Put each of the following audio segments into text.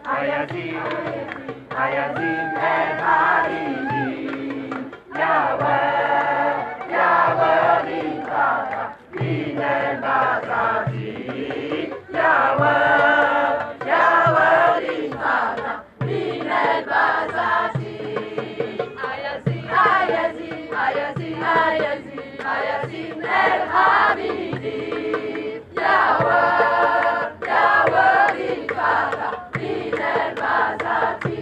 Ayazin, Ayazin El Haridi, Yahweh, Yahweh Ritata, Min El Bazati, Yahweh, Yahweh Ritata, Min El Bazati, Ayazin, Ayazin, Ayazin, Ayazin, Ayazin El Haridi, Yahweh, Yahweh Ritata, Min El Bazati,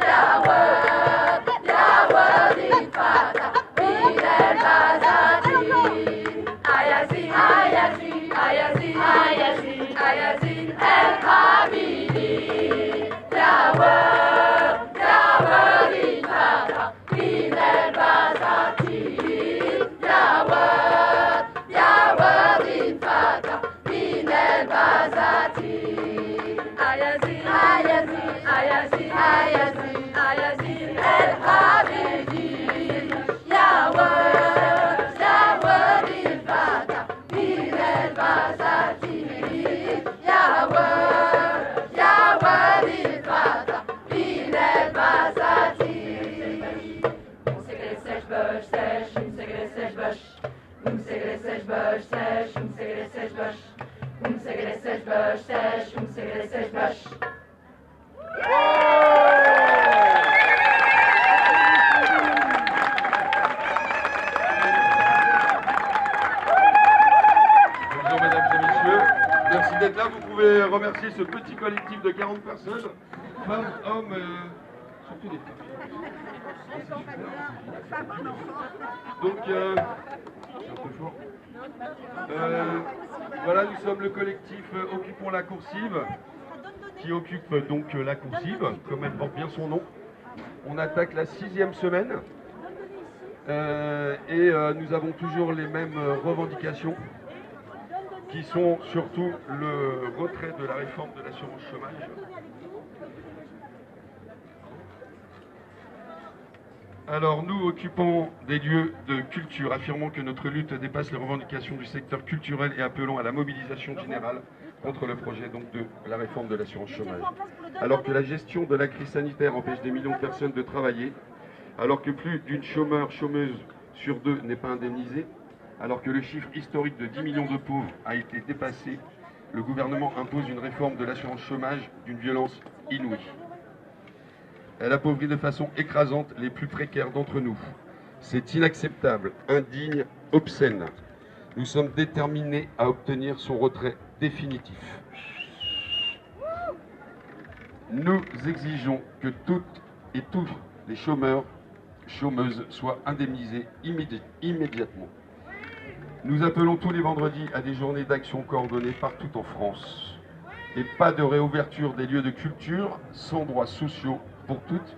Yahweh, Yahweh Ritata, Min El Bazati, Ayazin, Ayazin, Ayazin, Ayazin, Ayazin El Hamidi, Yahweh, Yahweh Ritata, Min El Bazati, Yahweh, Yahweh Ritata, Min El Bazati, Ayazin, Ayazin, Ayazin, Ayazin, Ayazin El Hamidi, Yahweh, Yahweh Ritata, Min El Bazati, Yahweh, Yahweh Ritata, Min El Bazati. Sej bash, sej, sej bash, sej bash, sej bash, sej bash, sej bash. Bonjour mesdames et messieurs, merci d'être là. Vous pouvez remercier ce petit collectif de 40 personnes, femmes, hommes, surtout des femmes. Donc, c'est un peu fort. Voilà, nous sommes le collectif Occupons la coursive, qui occupe donc la coursive, comme elle porte bien son nom. On attaque la 6e semaine et nous avons toujours les mêmes revendications, qui sont surtout le retrait de la réforme de l'assurance chômage. Alors nous occupons des lieux de culture, affirmons que notre lutte dépasse les revendications du secteur culturel et appelons à la mobilisation générale contre le projet donc de la réforme de l'assurance chômage. Alors que la gestion de la crise sanitaire empêche des millions de personnes de travailler, alors que plus d'une chômeuse sur deux n'est pas indemnisée, alors que le chiffre historique de 10 millions de pauvres a été dépassé, le gouvernement impose une réforme de l'assurance chômage d'une violence inouïe. Elle appauvrit de façon écrasante les plus précaires d'entre nous. C'est inacceptable, indigne, obscène. Nous sommes déterminés à obtenir son retrait définitif. Nous exigeons que toutes et tous les chômeurs, chômeuses soient indemnisés immédiatement. Nous appelons tous les vendredis à des journées d'action coordonnées partout en France. Et pas de réouverture des lieux de culture sans droits sociaux pour toutes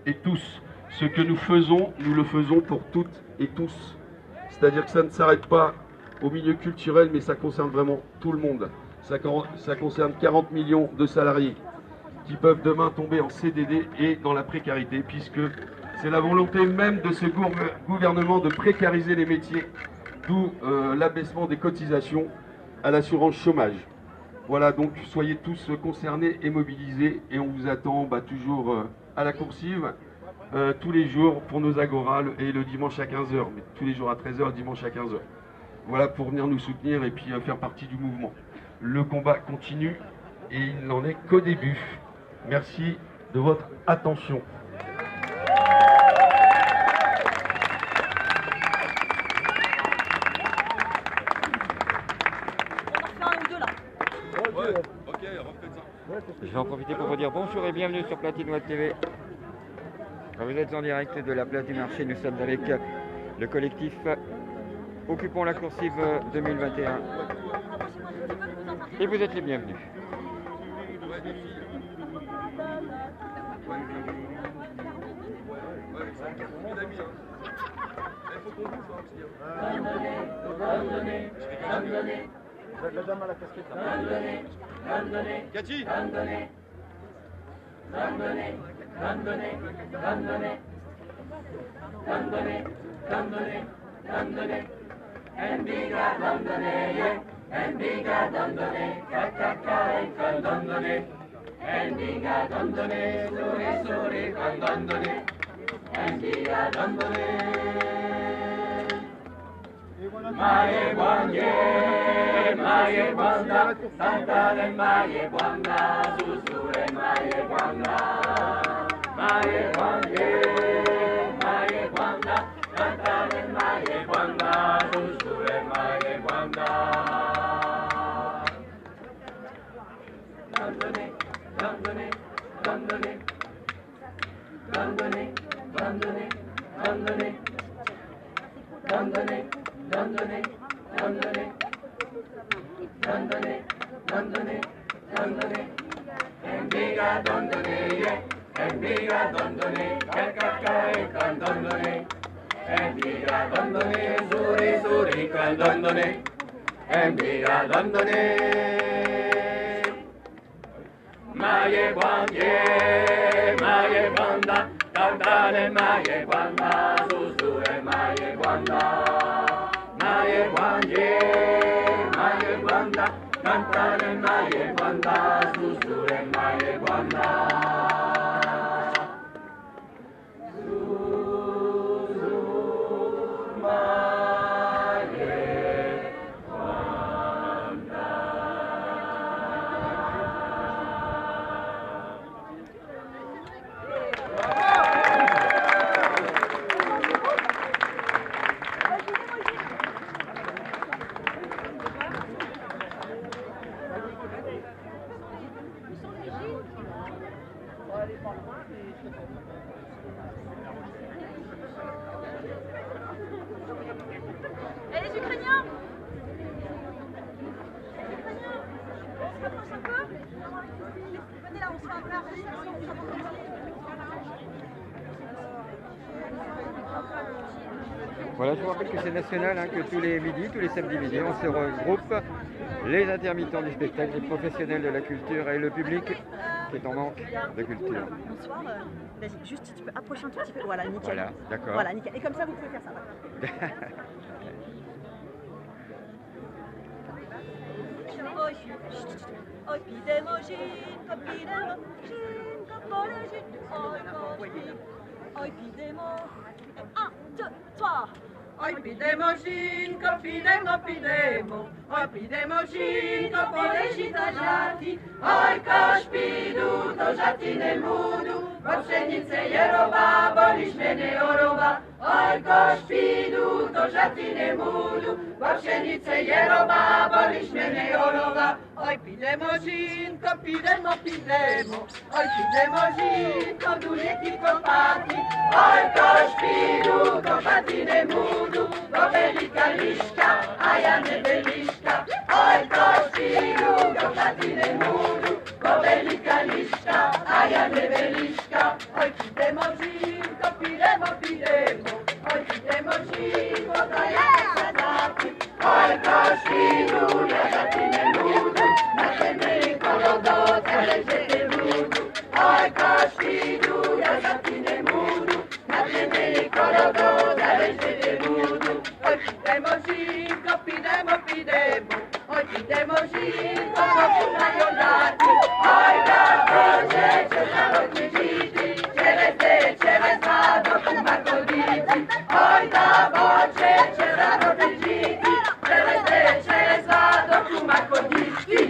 et tous. Ce que nous faisons, nous le faisons pour toutes et tous. C'est-à-dire que ça ne s'arrête pas au milieu culturel, mais ça concerne vraiment tout le monde. Ça concerne 40 millions de salariés qui peuvent demain tomber en CDD et dans la précarité, puisque c'est la volonté même de ce gouvernement de précariser les métiers, d'où l'abaissement des cotisations à l'assurance chômage. Voilà, donc soyez tous concernés et mobilisés, et on vous attend toujours à la coursive, tous les jours pour nos agoras, et le dimanche à 15h, mais tous les jours à 13h, le dimanche à 15h. Voilà, pour venir nous soutenir et puis faire partie du mouvement. Le combat continue et il n'en est qu'au début. Merci de votre attention. Je vais en profiter pour vous dire bonjour et bienvenue sur Platine Web TV. Vous êtes en direct de la place du marché, nous sommes avec le collectif Occupons la coursive 2021. Et vous êtes les bienvenus. La dame à la casquette. Cathy. Endiga dondone, kakaka ekon dondone. Endiga dondone, suri suri kon dondone. Endiga dondone. Maye Gwanda, Santale Maye Gwanda, Susure Maye Gwanda. Maye Gwanda, Santale Maye Gwanda, Susure Maye Gwanda. Dondone, dondone, dondone, dondone, dondone, dondone, dondone, dondone, dondone, dondone, dondone, dondone. Endiga dondone, endiga dondone, kakaka ekon dondone. Endiga dondone, suri suri kon dondone. Endiga dondone. Maye Gwanda, Tantale Maye Gwanda, Susure Maye Gwanda. Maye Gwanda, Tantale Maye Gwanda, Susure Maye Gwanda. Et les Ukrainiens? On se rapproche un peu? Venez là, on se fait un peu Voilà, je vous rappelle que c'est national, hein, que tous les midis, tous les samedis midi, on se regroupe, les intermittents du spectacle, les professionnels de la culture et le public qui est en manque de culture. Bonsoir, vas-y, juste tu peux approcher un tout petit peu. Voilà, nickel. Voilà, d'accord. Voilà, nickel. Et comme ça, vous pouvez faire ça. Voilà. Oj, pidemo žinko, poleži, oj, košpi, oj, pidemo, 1, 2, 3. Oj, pidemo žinko, pidemo, oj, pidemo žinko, poleži do žati, oj, košpi, idu do žati ne mudu, bo pšenice jerova, boliš mene orova, oj, košpi, idu do žati ne mudu, bo pšenice jerova, boliš mene orova. Oj, pidemo žinko, pidemo, oj, pidemo žinko, duljeti kopati, oj, košpi, idu do žati ne mudu, bo velika liška, a ja ne beliška, oj, košpi, idu do žati ne mudu, bo velika liška, a ja ne beliška, oj, pidemo žinko, pidemo, oj, pidemo žinko, da ja ne sadati, oj, košpi, idu do žati ne mudu, na temelji kolodo, zaležete budu, oj, košpi, idu do žati ne mudu, na temelji kolodo, zaležete budu, oj, pidemo žinko, pidemo, oj, pidemo žinko, košu na jodati, oj, da prođe će narodni žiti, čerez dva, dok uma koditi, oj, da voće će narodni žiti, čerez dva, dok uma koditi.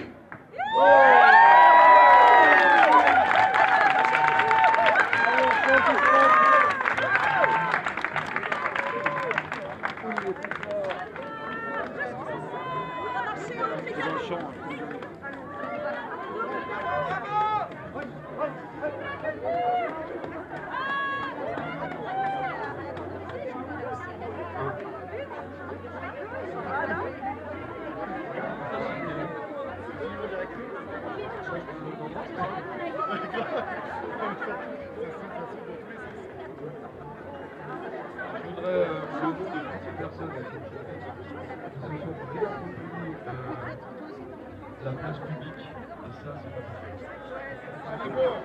Je voudrais le nom de toutes ces personnes qui se sont bien contenues la place publique, et ça, c'est pas possible. Excusez-moi.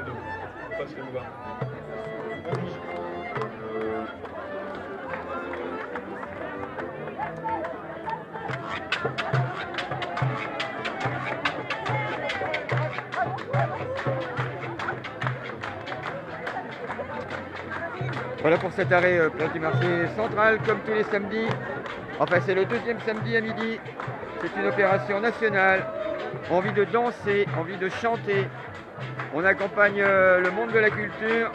Non, parce que nous va. Voilà pour cet arrêt place du marché central, comme tous les samedis. Enfin, c'est le deuxième samedi à midi. C'est une opération nationale. Envie de danser, envie de chanter. On accompagne le monde de la culture.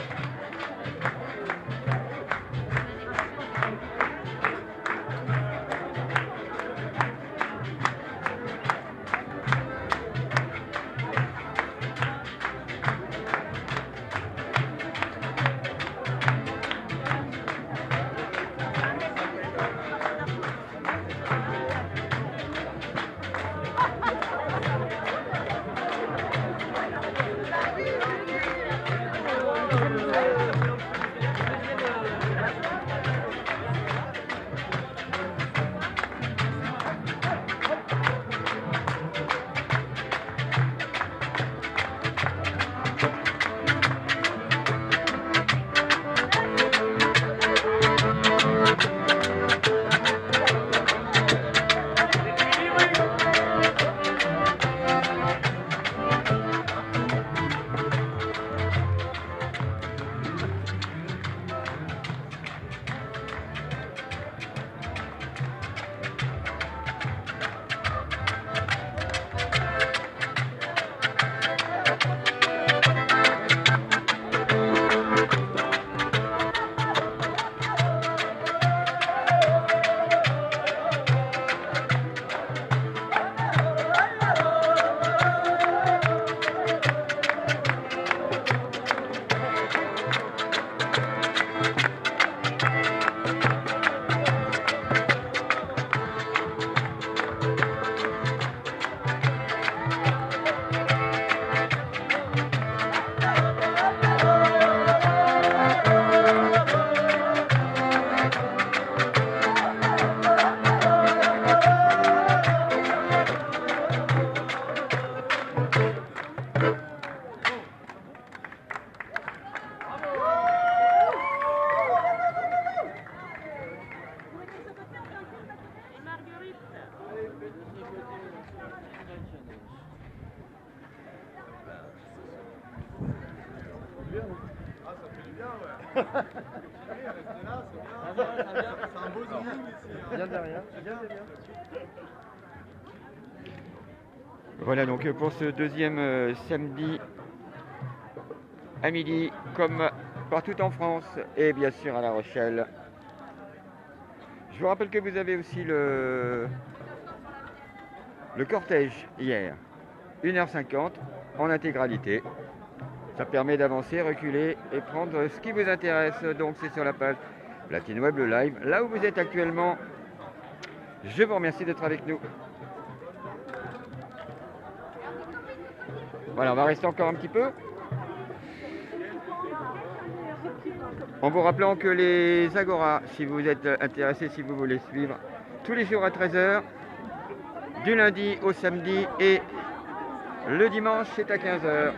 Voilà donc pour ce deuxième samedi à midi, comme partout en France et bien sûr à La Rochelle. Je vous rappelle que vous avez aussi le cortège hier, 1h50 en intégralité. Ça permet d'avancer, reculer et prendre ce qui vous intéresse. Donc c'est sur la page Platine Web le live, là où vous êtes actuellement. Je vous remercie d'être avec nous. Voilà, on va rester encore un petit peu. En vous rappelant que les Agora, si vous êtes intéressé, si vous voulez suivre, tous les jours à 13h, du lundi au samedi et le dimanche c'est à 15h.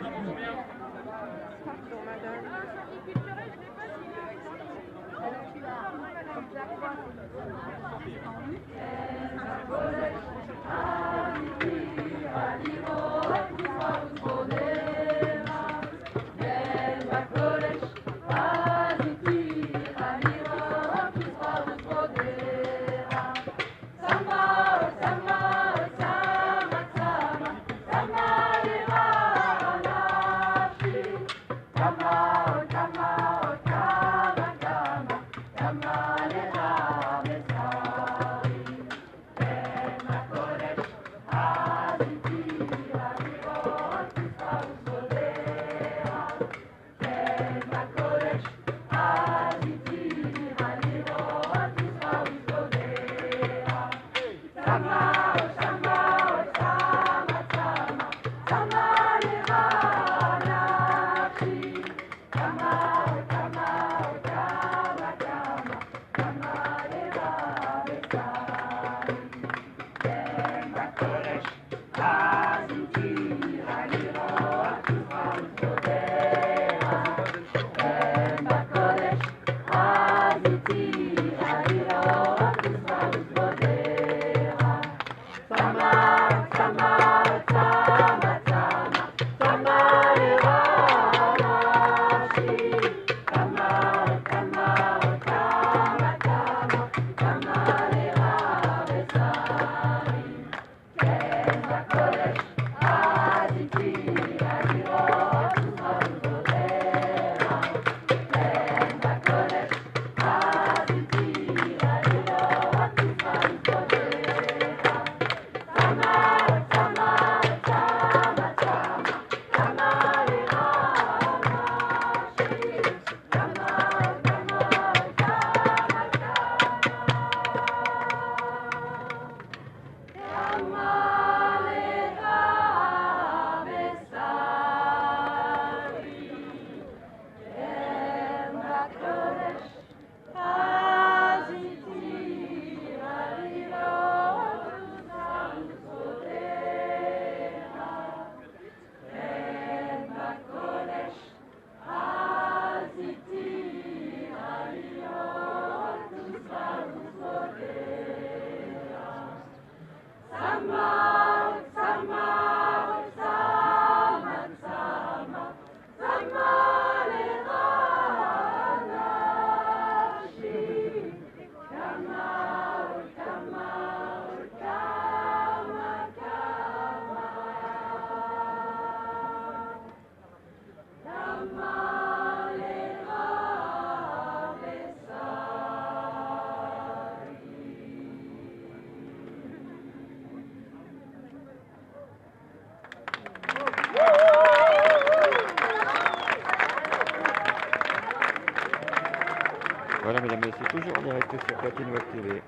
TV, c'est toujours en direct sur Platine Web TV.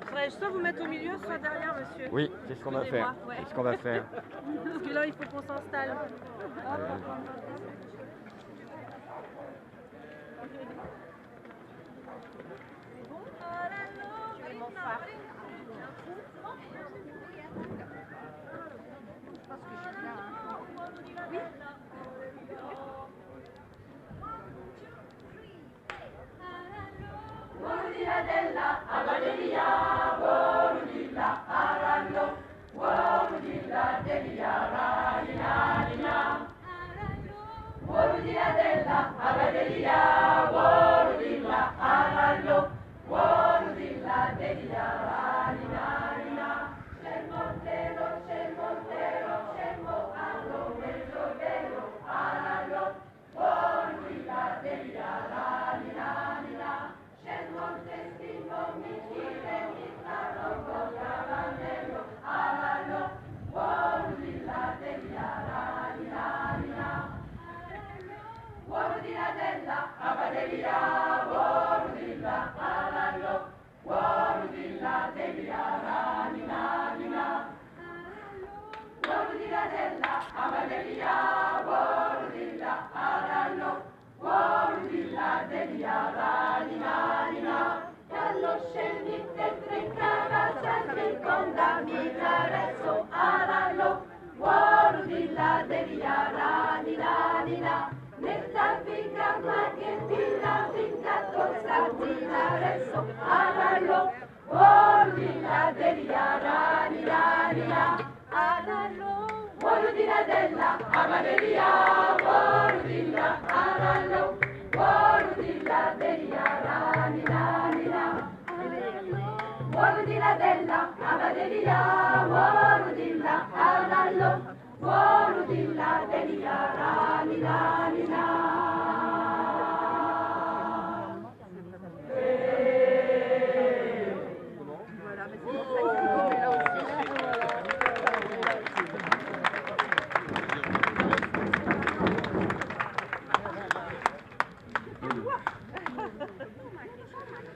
Faudrait soit vous mettre au milieu, soit derrière, monsieur. Oui, c'est ce qu'on va faire. Excusez-moi, ouais. C'est ce qu'on va faire. Parce que là, il faut qu'on s'installe.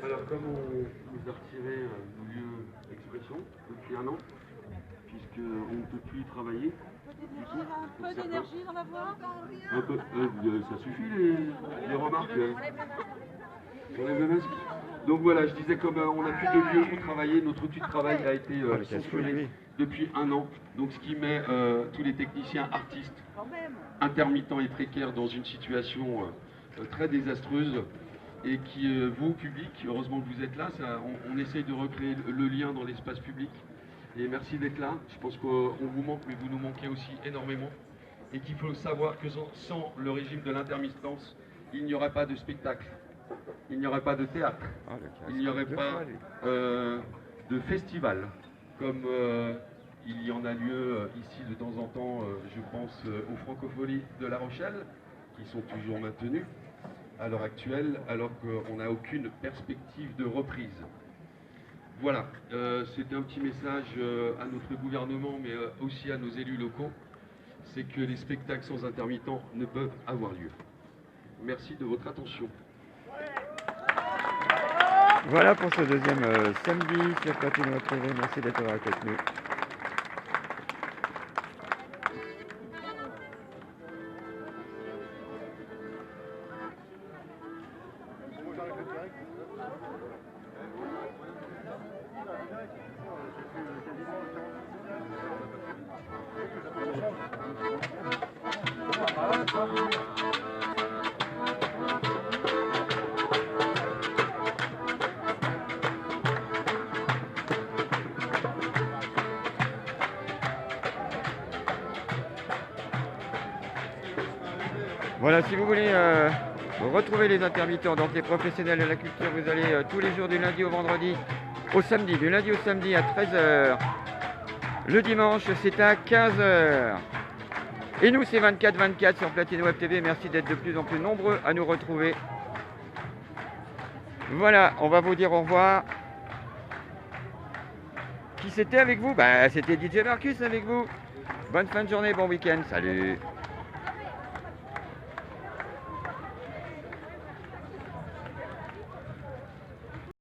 Alors, comme on nous a retiré nos lieux d'expression depuis un an, puisqu'on ne peut plus y travailler, Un peu d'énergie dans la voix. un peu, ça suffit les remarques. J'enlève le masque. Donc voilà, je disais comme on n'a plus de lieu pour travailler, notre outil de travail a été censuré depuis un an. Donc ce qui met tous les techniciens, artistes, intermittents et précaires dans une situation très désastreuse. Et qui, vous, public, heureusement que vous êtes là, on essaye de recréer le lien dans l'espace public. Et merci d'être là. Je pense qu'on vous manque, mais vous nous manquez aussi énormément. Et qu'il faut savoir que sans le régime de l'intermittence, il n'y aurait pas de spectacle, il n'y aurait pas de théâtre, il n'y aurait pas de festival, comme il y en a lieu ici de temps en temps, je pense aux Francopholies de La Rochelle, qui sont toujours maintenues à l'heure actuelle, alors qu'on n'a aucune perspective de reprise. Voilà, c'était un petit message à notre gouvernement, mais aussi à nos élus locaux, c'est que les spectacles sans intermittents ne peuvent avoir lieu. Merci de votre attention. Voilà pour ce deuxième samedi sur Platine Web TV. Merci d'être avec nous. Voilà, si vous voulez retrouver les intermittents, donc les professionnels de la culture, vous allez tous les jours du lundi au vendredi, au samedi, du lundi au samedi à 13h. Le dimanche, c'est à 15h. Et nous, c'est 24/24 sur Platine Web TV. Merci d'être de plus en plus nombreux à nous retrouver. Voilà, on va vous dire au revoir. Qui c'était avec vous? C'était DJ Marcus avec vous. Bonne fin de journée, bon week-end. Salut.